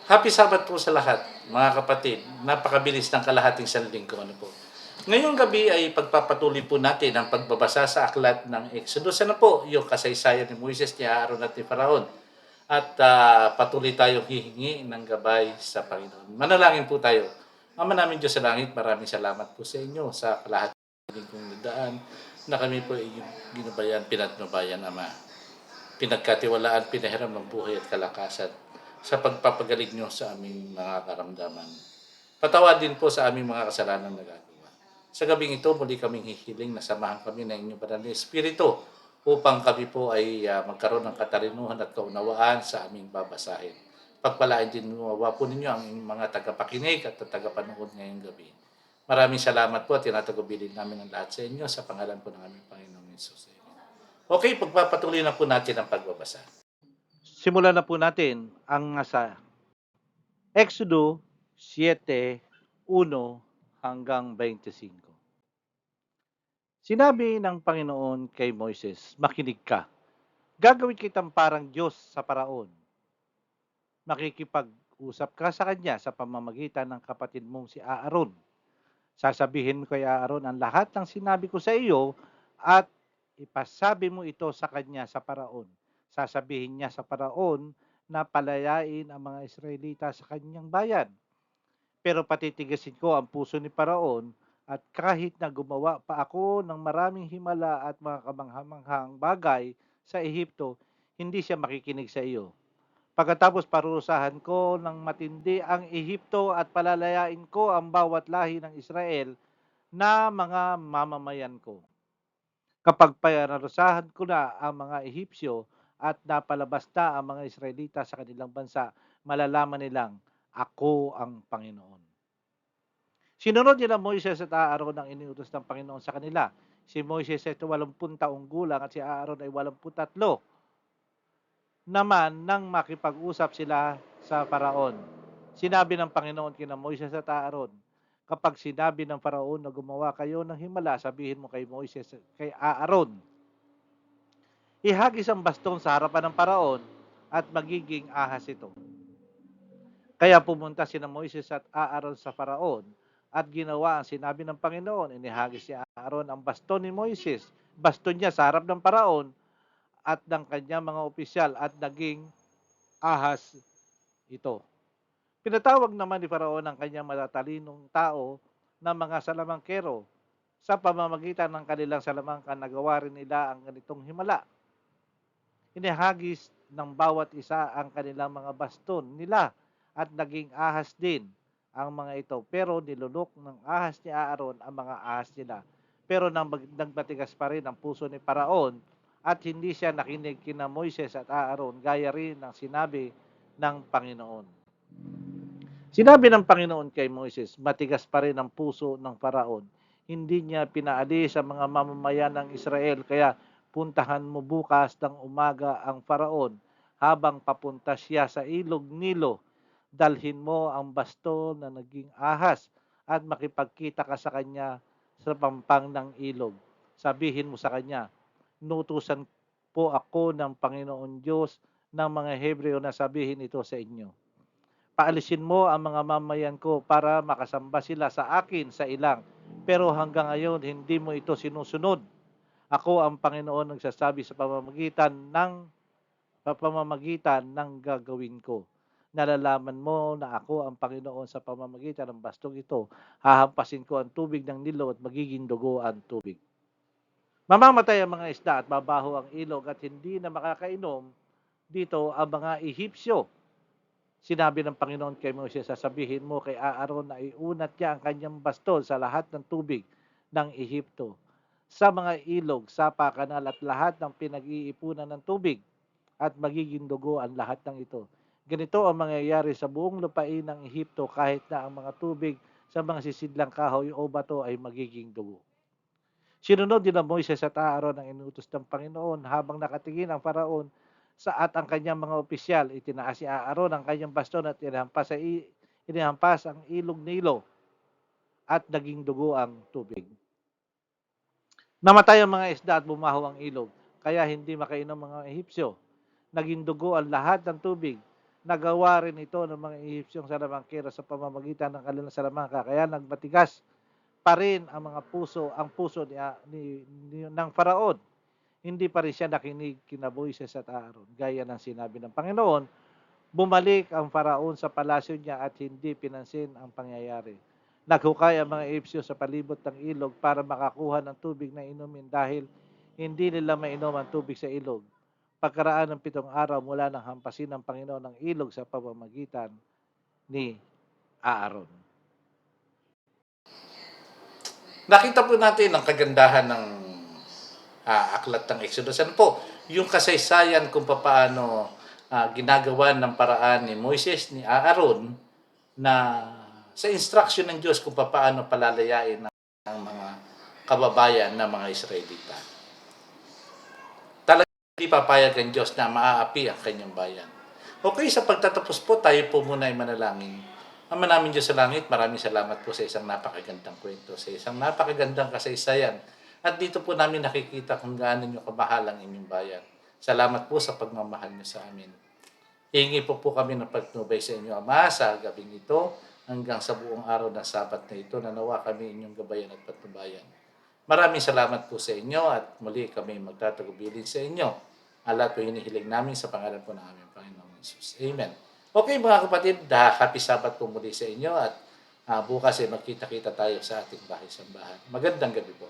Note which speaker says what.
Speaker 1: Happy Sabbath po sa lahat, mga kapatid. Napakabilis ng kalahating sanlinggo. Ano po. Ngayong gabi ay pagpapatuloy po natin ang pagbabasa sa aklat ng Exodus. Ano po, yung kasaysayan ni Moises, ni Aaron at ni Faraon. At patuloy tayong hihingi ng gabay sa Panginoon. Manalangin po tayo. Ama namin Diyos sa langit, maraming salamat po sa inyo sa kalahating kong nadaan na kami po ay ginubayan, pinatnubayan, Ama. Pinagkatiwalaan, pinahiram ng buhay at kalakasan sa pagpapagaling nyo sa aming mga karamdaman. Patawad din po sa aming mga kasalanan na nagagawa. Sa gabing ito, muli kaming hihiling na samahan kami ng inyong banal na Espiritu upang kami po ay magkaroon ng katalinuhan at kaunawaan sa aming babasahin. Pagpalain din po ninyo ang mga tagapakinig at tagapanood ngayong gabi. Maraming salamat po at tinatagubilin namin ang lahat sa inyo sa pangalan po ng aming Panginoong Hesus. Okay, pagpapatuloy na po natin ang pagbabasa.
Speaker 2: Simulan na po natin ang sa Exodo 7:1 hanggang 25. Sinabi ng Panginoon kay Moises, makinig ka. Gagawin kitang parang Diyos sa Paraon. Makikipag-usap ka sa kanya sa pamamagitan ng kapatid mong si Aaron. Sasabihin mo kay Aaron ang lahat ng sinabi ko sa iyo at ipasabi mo ito sa kanya sa Paraon. Sasabihin niya sa Paraon na palayain ang mga Israelita sa kanyang bayan. Pero patitigasin ko ang puso ni Paraon at kahit na gumawa pa ako ng maraming himala at mga kamanghamanghang bagay sa Ehipto, hindi siya makikinig sa iyo. Pagkatapos parusahan ko ng matindi ang Ehipto at palalayain ko ang bawat lahi ng Israel na mga mamamayan ko. Kapag panarusahan ko na ang mga Ehipsyo at napalabas na ang mga Israelita sa kanilang bansa, malalaman nilang ako ang Panginoon. Sinunod nila Moises at Aaron ang iniutos ng Panginoon sa kanila. Si Moises ay 80 taong gulang at si Aaron ay 83 naman nang makipag-usap sila sa Paraon. Sinabi ng Panginoon kina Moises at Aaron, kapag sinabi ng Paraon na gumawa kayo ng himala, sabihin mo kay Moises, kay Aaron, ihagis ang baston sa harapan ng Paraon at magiging ahas ito. Kaya pumunta sina Moises at Aaron sa Paraon at ginawa ang sinabi ng Panginoon. Inihagis si Aaron ang baston ni Moises, baston niya sa harap ng Paraon at ng kanyang mga opisyal at naging ahas ito. Pinatawag naman ni Faraon ang kanyang matatalinong tao na mga salamangkero. Sa pamamagitan ng kanilang salamangka, nagawa rin nila ang ganitong himala. Inihagis ng bawat isa ang kanilang mga baston nila at naging ahas din ang mga ito. Pero nilunok ng ahas ni Aaron ang mga ahas nila. Pero nagmatigas pa rin ang puso ni Paraon at hindi siya nakinig kina Moises at Aaron gaya rin ng sinabi ng Panginoon. Sinabi ng Panginoon kay Moises, matigas pa rin ang puso ng Paraon. Hindi niya pinaalis ang mga mamamayan ng Israel, kaya puntahan mo bukas ng umaga ang Paraon habang papunta siya sa ilog Nilo. Dalhin mo ang baston na naging ahas at makipagkita ka sa kanya sa pampang ng ilog. Sabihin mo sa kanya, nutusan po ako ng Panginoon Diyos ng mga Hebreo na sabihin ito sa inyo. Paalisin mo ang mga mamayan ko para makasamba sila sa akin sa ilang. Pero hanggang ngayon, hindi mo ito sinusunod. Ako ang Panginoon nagsasabi sa pamamagitan ng gagawin ko. Nalalaman mo na ako ang Panginoon sa pamamagitan ng bastong ito. Hahampasin ko ang tubig ng Nilo at magiging dugo ang tubig. Mamamatay ang mga isda at babaho ang ilog at hindi na makakainom dito ang mga Ehipsyo. Sinabi ng Panginoon kay Moses, sasabihin mo kay Aaron na iunat niya ang kanyang baston sa lahat ng tubig ng Ehipto, sa mga ilog, sapa, kanal at lahat ng pinag-iipunan ng tubig at magiging dugo ang lahat ng ito. Ganito ang mangyayari sa buong lupain ng Ehipto kahit na ang mga tubig sa mga sisidlang kahoy o bato ay magiging dugo. Sinunod din ng Moises at Aaron ang inutos ng Panginoon habang nakatingin ang Faraon at ang kanyang mga opisyal. Itinaas si Aaron ang kanyang baston at inihampas ang ilog Nilo at naging dugo ang tubig. Namatay ang mga isda at bumaho ang ilog, kaya hindi makainom mga Ehipsyo. Naging dugo ang lahat ng tubig Nagawa rin ito ng mga Ehipsyong salamangkero sa pamamagitan ng kanilang salamangka. Kaya nagmatigas pa rin ang puso ng Faraon. Hindi pa rin siya nakinig kina Moises at Aaron. Gaya ng sinabi ng Panginoon, bumalik ang Faraon sa palasyo niya at hindi pinansin ang pangyayari. Naghukay ang mga Ehipsyo sa palibot ng ilog para makakuha ng tubig na inumin dahil hindi nila mainom ang tubig sa ilog. Pagkaraan ng 7 araw mula nang hampasin ng Panginoon ang ilog sa pamamagitan ni Aaron.
Speaker 1: Nakita po natin ang kagandahan ng aklat ng Exodus. Ano po? Yung kasaysayan kung paano ginagawa ng paraan ni Moises, ni Aaron, na sa instruction ng Diyos kung paano palalayain ng mga kababayan ng mga Israelita. Talagang hindi papayag ang Diyos na maaapi ang kanyang bayan. Okay, sa pagtatapos po, tayo po muna ay manalangin. Ama namin Diyos sa langit, maraming salamat po sa isang napakagandang kwento, sa isang napakagandang kasaysayan. At dito po namin nakikita kung gaano nyo kamahal ang inyong bayan. Salamat po sa pagmamahal nyo sa amin. Hingi po kami ng pagtubay sa inyo, Ama, sa gabing ito, hanggang sa buong araw ng Sabat na ito, na nawa kami inyong gabayan at patnubayan. Maraming salamat po sa inyo at muli kami magtatagubilin sa inyo. Ala po hinihiling namin sa pangalan po ng aming Panginoong Jesus. Amen. Okay mga kapatid, happy Sabat po muli sa inyo at bukas ay magkita-kita tayo sa ating bahay-sambahan. Magandang gabi po.